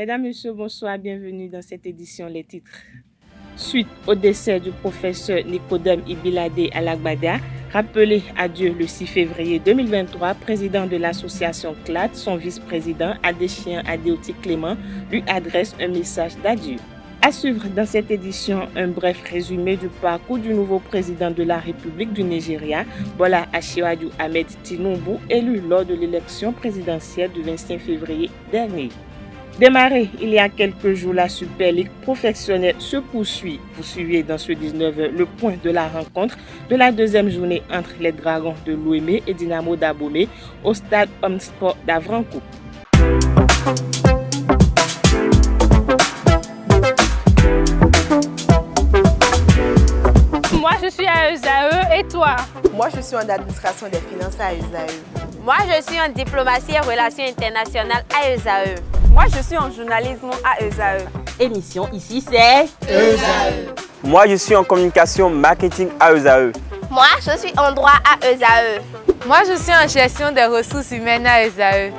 Mesdames, Messieurs, bonsoir, bienvenue dans cette édition Les titres. Suite au décès du professeur Nicodème Ibilade Alagbada, rappelé à Dieu le 6 février 2023, président de l'association CLAD, son vice-président Adéchien Adéoti Clément lui adresse un message d'adieu. À suivre dans cette édition, un bref résumé du parcours du nouveau président de la République du Nigeria, Bola Asiwaju Ahmed Tinubu, élu lors de l'élection présidentielle du 25 février dernier. Démarré il y a quelques jours, la Super League professionnelle se poursuit. Vous suivez dans ce 19h le point de la rencontre de la deuxième journée entre les Dragons de Lomé et Dynamo d'Abomey au stade Omsport d'Avranco. Moi, je suis à ESAE et toi? Moi, je suis en administration des finances à ESAE. Moi, je suis en diplomatie et relations internationales à ESAE. Moi, je suis en journalisme à ESAE. Émission ici, c'est ESAE. Moi, je suis en communication marketing à ESAE. Moi, je suis en droit à ESAE. Moi, je suis en gestion des ressources humaines à ESAE.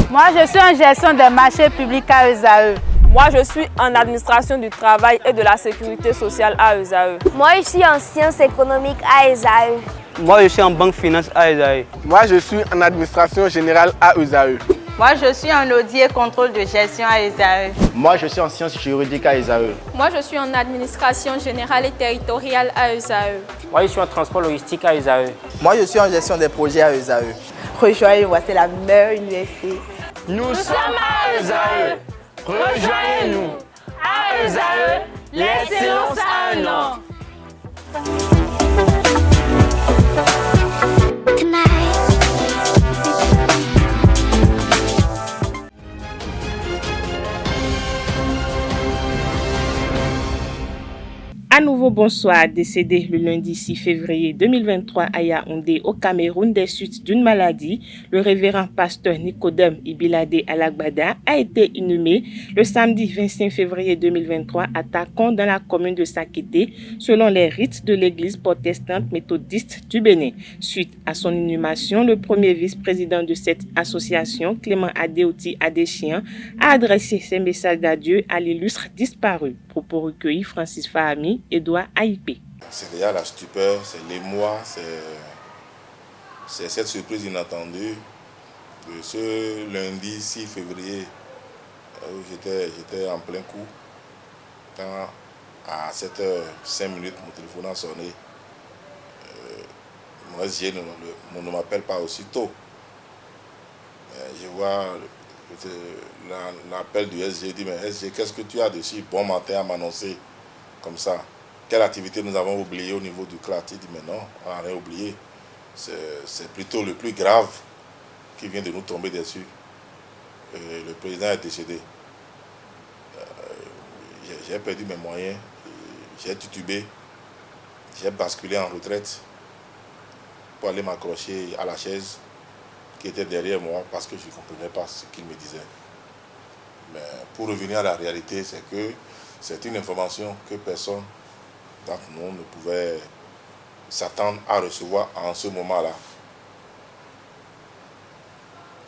Moi, je suis en gestion des marchés publics à ESAE. Moi, je suis en administration du travail et de la sécurité sociale à ESAE. Moi, je suis en sciences économiques à ESAE. Moi, je suis en banque finance à ESAE. Moi, je suis en administration générale à ESAE. Moi, je suis en audit et contrôle de gestion à ESAE. Moi, je suis en sciences juridiques à ESAE. Moi, je suis en administration générale et territoriale à ESAE. Moi, je suis en transport logistique à ESAE. Moi, je suis en gestion des projets à ESAE. Rejoignez-moi, c'est la meilleure université. Nous sommes à ESAE. Rejoignez-nous. À ESAE, l'excellence à un an. À nouveau, bonsoir. Décédé le lundi 6 février 2023 à Yaoundé, au Cameroun, des suites d'une maladie, le révérend pasteur Nicodème Ibilade Alagbada a été inhumé le samedi 25 février 2023 à Takon, dans la commune de Sakété, selon les rites de l'église protestante méthodiste du Bénin. Suite à son inhumation, le premier vice-président de cette association, Clément Adéoti Adéchien, a adressé ses messages d'adieu à l'illustre disparu. Propos recueillis Francis Fahami, Edouard Aïpé. C'est déjà la stupeur, c'est l'émoi, c'est cette surprise inattendue de ce lundi 6 février où j'étais en plein coup. Quand à 7h05, mon téléphone a sonné, mon SG ne m'appelle pas aussitôt. Je vois l'appel du SG, je dis mais SG, qu'est-ce que tu as dessus? Bon matin à m'annoncer comme ça. Quelle activité nous avons oublié au niveau du CLAT? Il dit mais non, on n'a rien oublié. C'est plutôt le plus grave qui vient de nous tomber dessus. Le président est décédé. J'ai perdu mes moyens, j'ai titubé, j'ai basculé en retraite pour aller m'accrocher à la chaise qui était derrière moi parce que je ne comprenais pas ce qu'il me disait. Mais pour revenir à la réalité, c'est que c'est une information que personne d'entre nous ne pouvait s'attendre à recevoir en ce moment-là.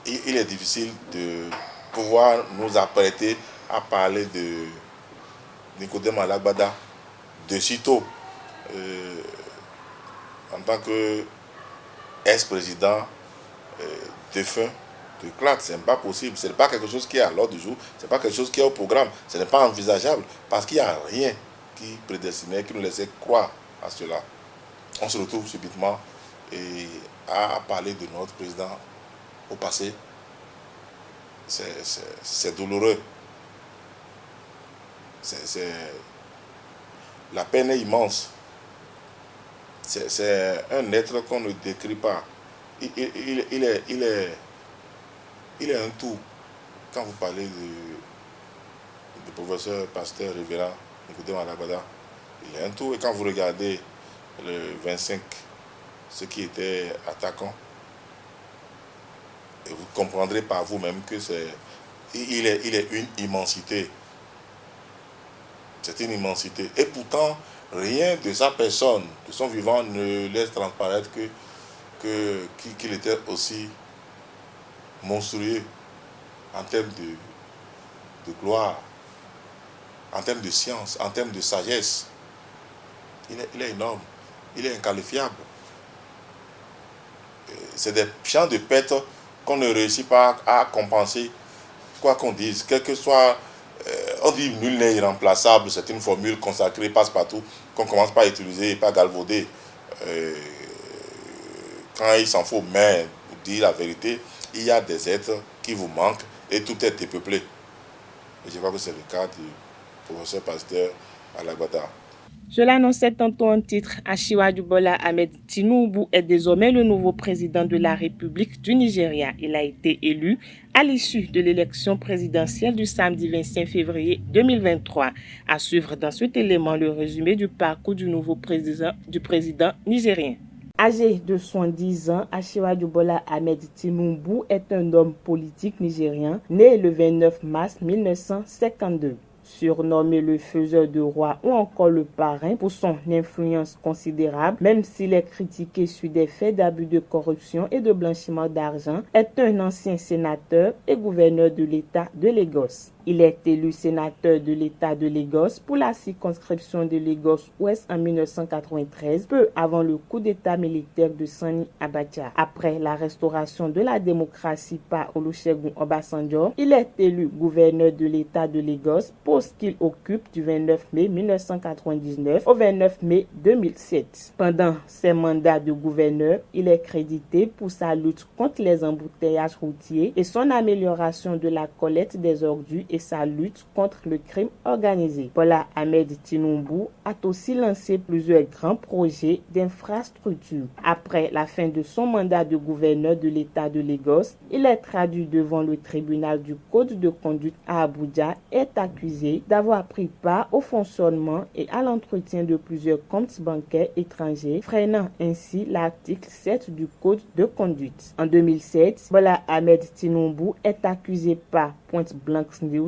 Il est difficile de pouvoir nous apprêter à parler de Nicodème Alagbada de sitôt en tant que ex-président défunt de CLAT. Ce n'est pas possible, ce n'est pas quelque chose qui est à l'ordre du jour, ce n'est pas quelque chose qui est au programme, ce n'est pas envisageable parce qu'il n'y a rien qui prédestinait, qui nous laissait croire à cela. On se retrouve subitement et à parler de notre président au passé. C'est douloureux. La peine est immense. C'est un être qu'on ne décrit pas. Il est un tout. Quand vous parlez du professeur, pasteur, révérend Nicodème Alagbada, il est un tout. Et quand vous regardez le 25, ce qui était attaquant, et vous comprendrez par vous-même que il est une immensité. C'est une immensité. Et pourtant, rien de sa personne, de son vivant, ne laisse transparaître qu'il était aussi monstrueux en termes de gloire, en termes de science, en termes de sagesse. Il est énorme, il est inqualifiable. C'est des champs de perte qu'on ne réussit pas à compenser, quoi qu'on dise, quel que soit... on dit nul n'est irremplaçable, c'est une formule consacrée passe-partout qu'on commence par utiliser et pas galvauder. Quand il s'en faut, mais pour dire la vérité, il y a des êtres qui vous manquent et tout est dépeuplé. Et je crois que c'est le cas du professeur Pasteur Alagbada. Je l'annonçais tantôt en titre, Asiwaju Bola Ahmed Tinubu est désormais le nouveau président de la République du Nigeria. Il a été élu à l'issue de l'élection présidentielle du samedi 25 février 2023. À suivre dans cet élément le résumé du parcours du nouveau président nigérien. Âgé de 70 ans, Asiwaju Bola Ahmed Tinubu est un homme politique nigérien né le 29 mars 1952. Surnommé le faiseur de roi ou encore le parrain pour son influence considérable, même s'il est critiqué sur des faits d'abus de corruption et de blanchiment d'argent, est un ancien sénateur et gouverneur de l'État de Lagos. Il est élu sénateur de l'État de Lagos pour la circonscription de Lagos-Ouest en 1993, peu avant le coup d'État militaire de Sani Abacha. Après la restauration de la démocratie par Olusegun Obasanjo, il est élu gouverneur de l'État de Lagos, poste qu'il occupe du 29 mai 1999 au 29 mai 2007. Pendant ses mandats de gouverneur, il est crédité pour sa lutte contre les embouteillages routiers et son amélioration de la collecte des ordures et sa lutte contre le crime organisé. Bola Ahmed Tinubu a aussi lancé plusieurs grands projets d'infrastructure. Après la fin de son mandat de gouverneur de l'État de Lagos, il est traduit devant le tribunal du Code de conduite à Abuja et est accusé d'avoir pris part au fonctionnement et à l'entretien de plusieurs comptes bancaires étrangers, freinant ainsi l'article 7 du Code de conduite. En 2007, Bola Ahmed Tinubu est accusé par pointblanknews.com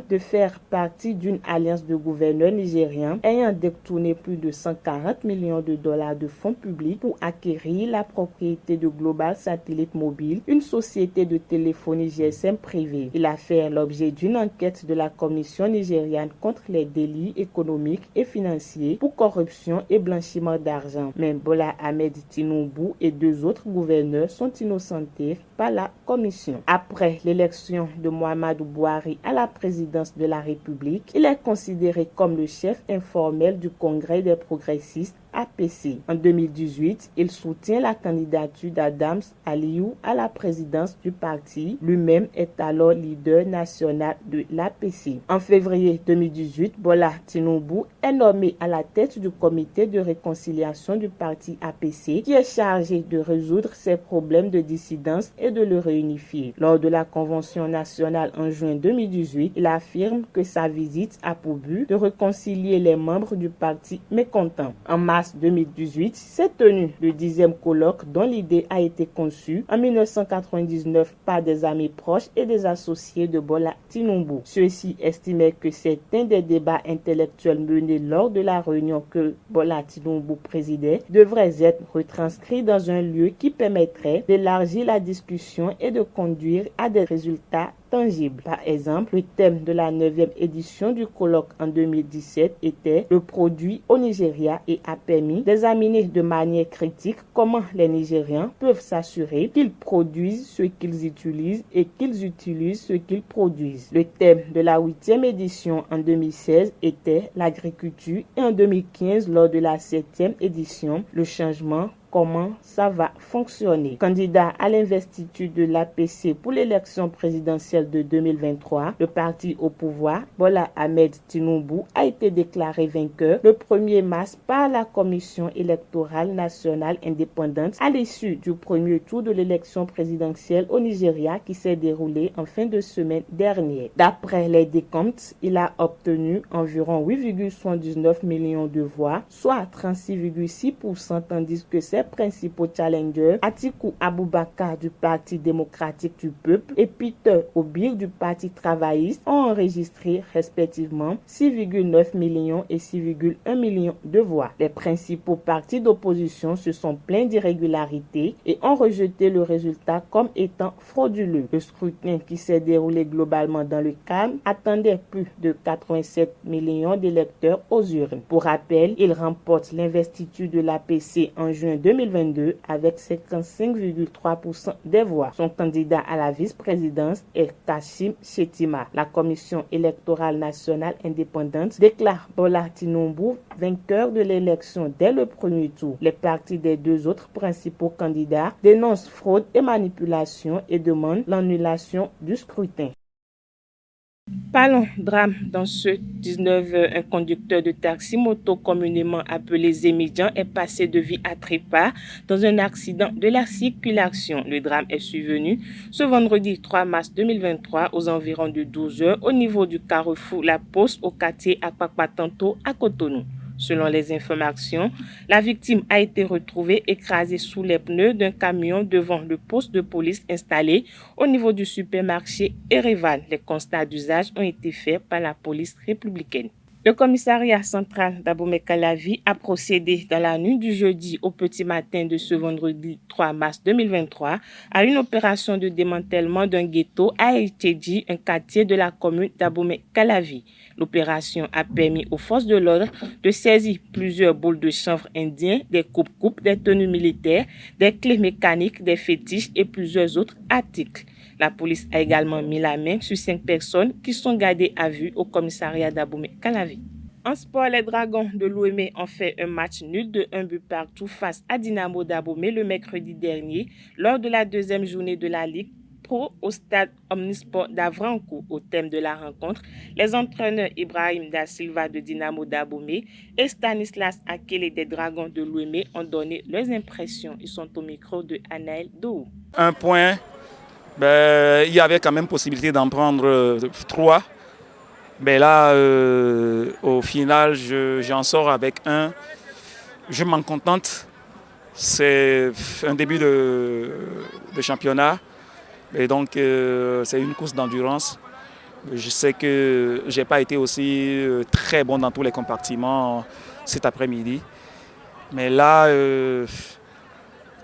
de faire partie d'une alliance de gouverneurs nigériens ayant détourné plus de 140 millions de dollars de fonds publics pour acquérir la propriété de Global Satellite Mobile, une société de téléphonie GSM privée. Il a fait l'objet d'une enquête de la Commission nigériane contre les délits économiques et financiers pour corruption et blanchiment d'argent. Mais Bola Ahmed Tinubu et deux autres gouverneurs sont innocentés par la Commission. Après l'élection de Muhammadu Buhari à la présidence de la République, il est considéré comme le chef informel du Congrès des progressistes APC. En 2018, il soutient la candidature d'Adams Aliyu à la présidence du parti. Lui-même est alors leader national de l'APC. En février 2018, Bola Tinubu est nommé à la tête du comité de réconciliation du parti APC qui est chargé de résoudre ses problèmes de dissidence et de le réunifier. Lors de la convention nationale en juin 2018, il affirme que sa visite a pour but de réconcilier les membres du parti mécontents. En mars 2018, s'est tenu le 10e colloque dont l'idée a été conçue en 1999 par des amis proches et des associés de Bola Tinubu. Ceux-ci estimaient que certains des débats intellectuels menés lors de la réunion que Bola Tinubu présidait devraient être retranscrits dans un lieu qui permettrait d'élargir la discussion et de conduire à des résultats tangible. Par exemple, le thème de la 9e édition du colloque en 2017 était « Le produit au Nigeria » et a permis d'examiner de manière critique comment les Nigériens peuvent s'assurer qu'ils produisent ce qu'ils utilisent et qu'ils utilisent ce qu'ils produisent. Le thème de la 8e édition en 2016 était l'agriculture et en 2015, lors de la 7e édition, le changement. Comment ça va fonctionner? Candidat à l'investiture de l'APC pour l'élection présidentielle de 2023, le parti au pouvoir, Bola Ahmed Tinubu, a été déclaré vainqueur le 1er mars par la Commission électorale nationale indépendante à l'issue du premier tour de l'élection présidentielle au Nigeria qui s'est déroulé en fin de semaine dernière. D'après les décomptes, il a obtenu environ 8,79 millions de voix, soit 36,6%, tandis que ses les principaux challengers, Atikou Aboubakar du Parti démocratique du peuple et Peter Obi du Parti travailliste, ont enregistré respectivement 6,9 millions et 6,1 millions de voix. Les principaux partis d'opposition se sont plaints d'irrégularités et ont rejeté le résultat comme étant frauduleux. Le scrutin qui s'est déroulé globalement dans le calme attendait plus de 87 millions d'électeurs aux urnes. Pour rappel, il remporte l'investiture de l'APC en juin 2022 avec 55,3% des voix. Son candidat à la vice-présidence est Kashim Shettima. La Commission électorale nationale indépendante déclare Bola Tinubu vainqueur de l'élection dès le premier tour. Les partis des deux autres principaux candidats dénoncent fraude et manipulation et demandent l'annulation du scrutin. Parlons drame dans ce 19, un conducteur de taxi-moto communément appelé Zémidjan est passé de vie à trépas dans un accident de la circulation. Le drame est survenu ce vendredi 3 mars 2023 aux environs de 12 heures au niveau du carrefour La Poste au quartier Akpakpatanto à Cotonou. Selon les informations, la victime a été retrouvée écrasée sous les pneus d'un camion devant le poste de police installé au niveau du supermarché Erevan. Les constats d'usage ont été faits par la police républicaine. Le commissariat central d'Abomey-Calavi a procédé dans la nuit du jeudi au petit matin de ce vendredi 3 mars 2023 à une opération de démantèlement d'un ghetto à Eiteji, un quartier de la commune d'Abomey-Calavi. L'opération a permis aux forces de l'ordre de saisir plusieurs boules de chanvre indien, des coupes-coupes, des tenues militaires, des clés mécaniques, des fétiches et plusieurs autres articles. La police a également mis la main sur 5 personnes qui sont gardées à vue au commissariat d'Abomey-Calavi. En sport, les Dragons de Lomé ont fait un match nul de 1 but partout face à Dynamo d'Abomey le mercredi dernier lors de la deuxième journée de la Ligue Pro au stade Omnisport d'Avrancourt. Au thème de la rencontre, les entraîneurs Ibrahim Da Silva de Dynamo d'Abomey et Stanislas Akele des Dragons de Lomé ont donné leurs impressions. Ils sont au micro de Anaël Dou. Un point. Il y avait quand même possibilité d'en prendre 3. Mais là, au final, j'en sors avec 1. Je m'en contente. C'est un début de championnat. Et donc, c'est une course d'endurance. Je sais que je n'ai pas été aussi très bon dans tous les compartiments cet après-midi. Mais là,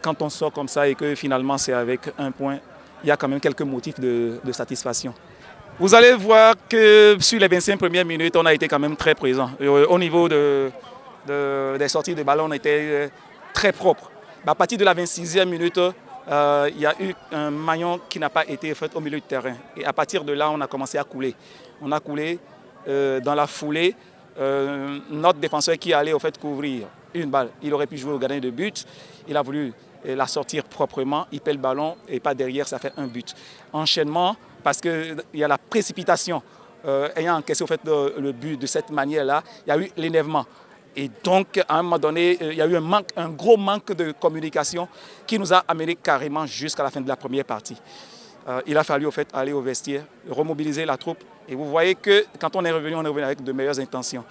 quand on sort comme ça et que finalement c'est avec 1 point, il y a quand même quelques motifs de satisfaction. Vous allez voir que sur les 25 premières minutes, on a été quand même très présent. Au niveau des sorties de ballon, on était très propre. À partir de la 26e minute, il y a eu un maillon qui n'a pas été fait au milieu du terrain. Et à partir de là, on a commencé à couler. On a coulé dans la foulée. Notre défenseur qui allait au fait couvrir une balle, il aurait pu jouer au gardien de but. Il a voulu la sortir proprement, il pèle le ballon et pas derrière, ça fait 1 but. Enchaînement, parce qu'il y a la précipitation. Ayant encaissé au fait le but de cette manière-là, il y a eu l'énervement. Et donc, à un moment donné, il y a eu un gros manque de communication qui nous a amené carrément jusqu'à la fin de la première partie. Il a fallu au fait aller au vestiaire, remobiliser la troupe. Et vous voyez que quand on est revenu avec de meilleures intentions.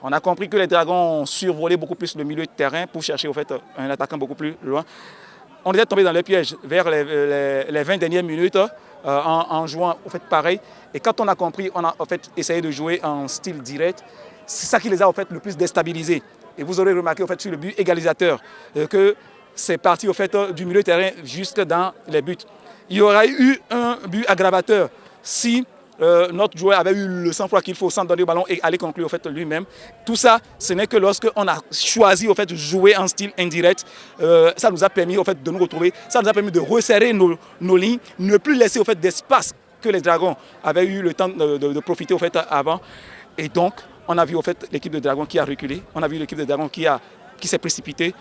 On a compris que les Dragons ont survolé beaucoup plus le milieu de terrain pour chercher au fait un attaquant beaucoup plus loin. On était tombé dans le piège vers les 20 dernières minutes en jouant au fait pareil. Et quand on a compris, on a en fait essayé de jouer en style direct. C'est ça qui les a en fait le plus déstabilisés. Et vous aurez remarqué au fait sur le but égalisateur que c'est parti au fait du milieu de terrain jusque dans les buts. Il y aurait eu un but aggravateur si notre joueur avait eu le sang-froid qu'il faut sans donner le ballon et aller conclure au fait lui-même. Tout ça, ce n'est que lorsqu'on a choisi au fait de jouer en style indirect, ça nous a permis au fait de nous retrouver, ça nous a permis de resserrer nos lignes, ne plus laisser au fait d'espace que les Dragons avaient eu le temps de profiter au fait avant. Et donc, on a vu au fait l'équipe de Dragons qui a reculé, on a vu l'équipe de Dragons qui s'est précipitée,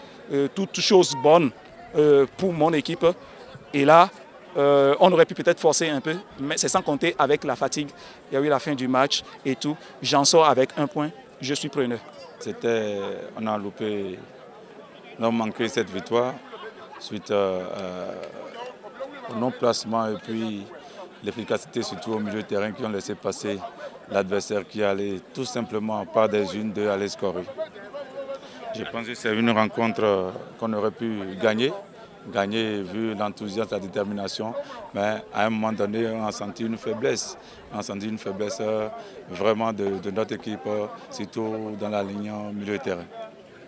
toute chose bonne pour mon équipe. Et là, on aurait pu peut-être forcer un peu, mais c'est sans compter avec la fatigue. Il y a eu la fin du match et tout. J'en sors avec 1 point, je suis preneur. On a loupé, on a manqué cette victoire suite au non-placement et puis l'efficacité surtout au milieu de terrain qui ont laissé passer l'adversaire qui allait tout simplement par des unes, 2 aller scorer. Je pense que c'est une rencontre qu'on aurait pu gagner vu l'enthousiasme, la détermination, mais à un moment donné, on a senti une faiblesse. On a senti une faiblesse vraiment de notre équipe, surtout dans la ligne milieu de terrain.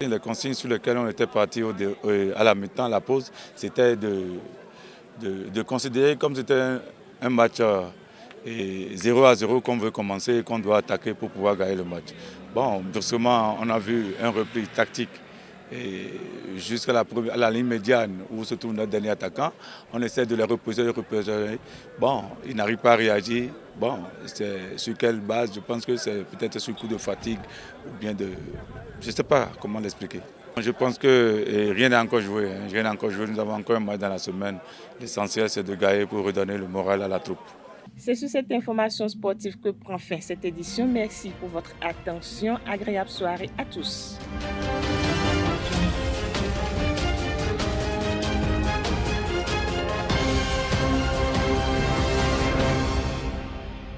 Les consignes sur lesquelles on était parti à la mi-temps, la pause, c'était de considérer comme c'était un match 0-0 qu'on veut commencer et qu'on doit attaquer pour pouvoir gagner le match. Bon, brusquement, on a vu un repli tactique. Et jusqu'à la ligne médiane où se trouve notre dernier attaquant, on essaie de les reposer. Bon, ils n'arrivent pas à réagir. Bon, c'est sur quelle base? Je pense que c'est peut-être sur coup de fatigue ou bien de... Je ne sais pas comment l'expliquer. Je pense que rien n'est encore joué. Rien n'est encore joué. Nous avons encore un match dans la semaine. L'essentiel, c'est de gagner pour redonner le moral à la troupe. C'est sur cette information sportive que prend fin cette édition. Merci pour votre attention. Agréable soirée à tous.